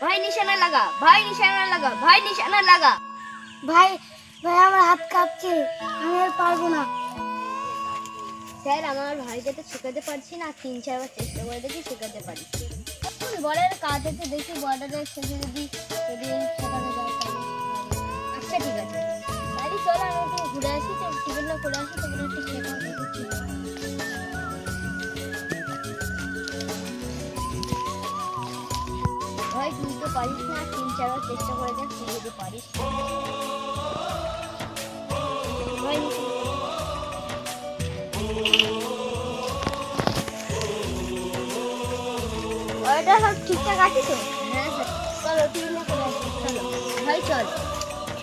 ভাই নিশানা লাগা, ভাই নিশানা লাগা, ভাই নিশানা লাগা। ভাই ভাই আমার হাত কাঁপছে, আমি আর পারবো না। স্যার আমার ভাইকে তো শেখাতে পারছি না, 3-4 বার চেষ্টা করে দেখি শেখাতে পারি। বলের কাজ হচ্ছে দেখি বর্ডারে যদি শেখানো যায় তাহলে। আচ্ছা ঠিক আছে, তাহলে চলো আমি একটু ঘুরে আসি, তো টিফিনটা করে আসি, তোমার একটু শেখাও দেখি। ভাই তুই তো পারিস না, 3-4 বার চেষ্টা করে দেখ, তুই যদি পারিস। ভাই ওটা সব ঠিকঠাক আছে তো? হ্যাঁ স্যার, চলো টিফিনে করে আসি, চলো ভাই চল।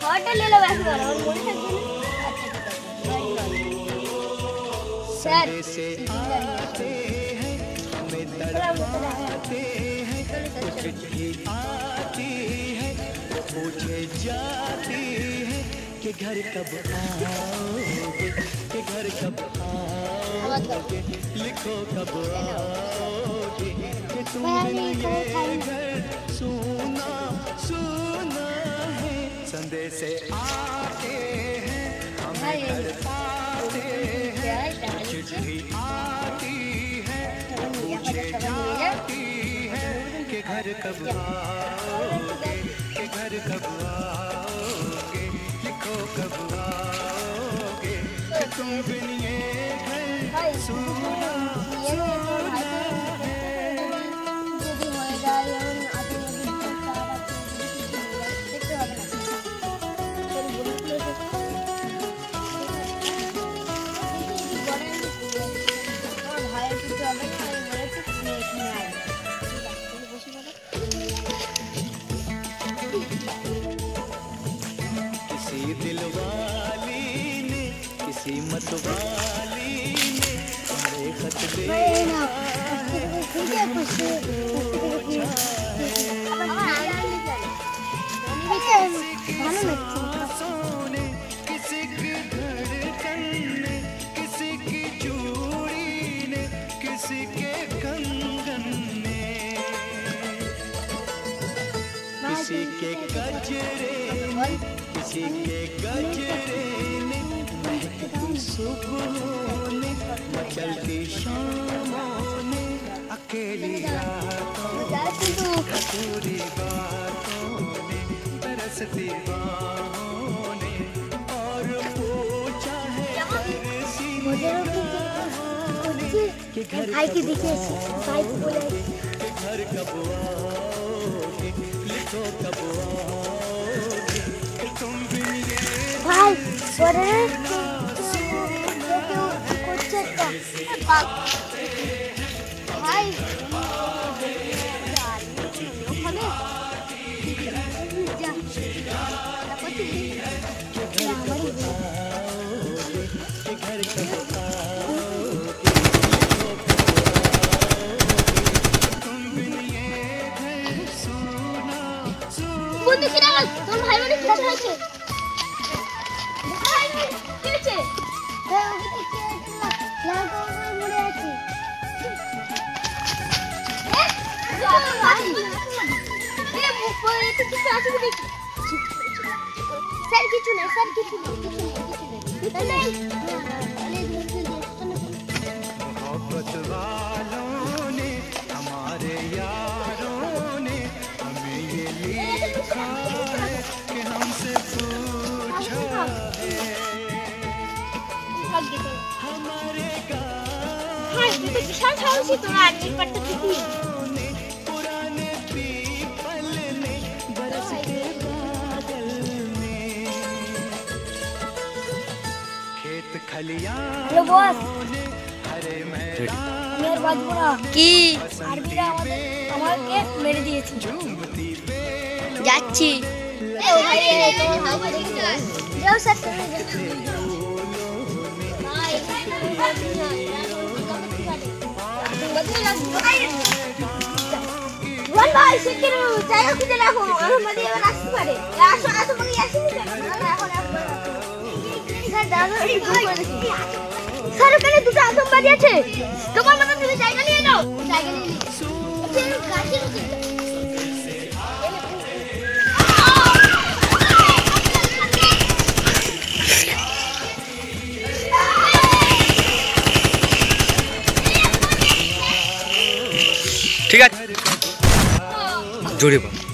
খাবারটা নিয়ে নেবো একবার, আমার মনে থাকবে না। আচ্ছা ঠিক আছে ভাই চল। স্যার টিফিনটা নিয়ে আসো। पूछे जाती है कि घर कब आओगे, कि घर कब आओगे, लिखो कब आओगे, कि तुमने ये घर सुना सुना है। संदेश आते हैं हमें घर पाते हैं, चिट्ठी आती है पूछे जाती है कि घर कब आओगे, कि घर कब आओगे, लिखो कब आओगे, कि तुम बिन ये घर सुना सुना है। যদি হয়ে যায় এবং আপনি যদি দেখতে হবে না। আমার ভাইয়ের কিছু হবে না, আমি বলেছি তুমি এখানে আসবে। বসে যাবে। किसी दिलवाली ने किसी मतवाली ने हमें खत दे ভাই না ঠিক আছে ভালো লাগছে। सोने, किसी की धड़कन ने, किसी की चूड़ी ने, किसी के कंगन ने, किसी के गजरे ने, किसी के गजरे ने, महकती सुबहों ने, मचलती शामों ने, अकेली रातों ने, पूरी बातों ने, तरसती बाहों ने, और पूछा है हर सीने ने कि घर ভাইকে দেখে ভাই বলে कि घर कब आओगे, लिखो कब आओगे, कि तुम बिन ये ভাই পরে কেউ করছে একটা ভাই বন্ধু কি না তোর ভাই মানে কি হয়েছে? ভাই কি হয়েছে? মনে আছে স্যার কিছু নেই, স্যার কিছু নেই। मोहब्बत वालों ने, हमारे यारों ने हमें ये लिखा है कि हमसे पूछा है हमारे বিশাল সাহসী তোরা আর্মির পাঠটা ঠিকই। पुराने पीपल ने, बरसते बादल ने, खेत হ্যালো বস खलियां हरे मैदान মেয়ের বাজপুরা কি আরবিরা আমাকে মেরে দিয়েছে। যাচ্ছি। যাও স্যার ভাই শিখির জায়গা খুঁজে রাখো, আমাদের এবার আসতে পারে। আসো আসো বলি আসিনি এখন স্যার ওখানে দুটো আতঙ্কবাদী আছে, তোমার মতো তুমি জায়গা নিয়ে নাও। জায়গা নিয়ে জোরে বল।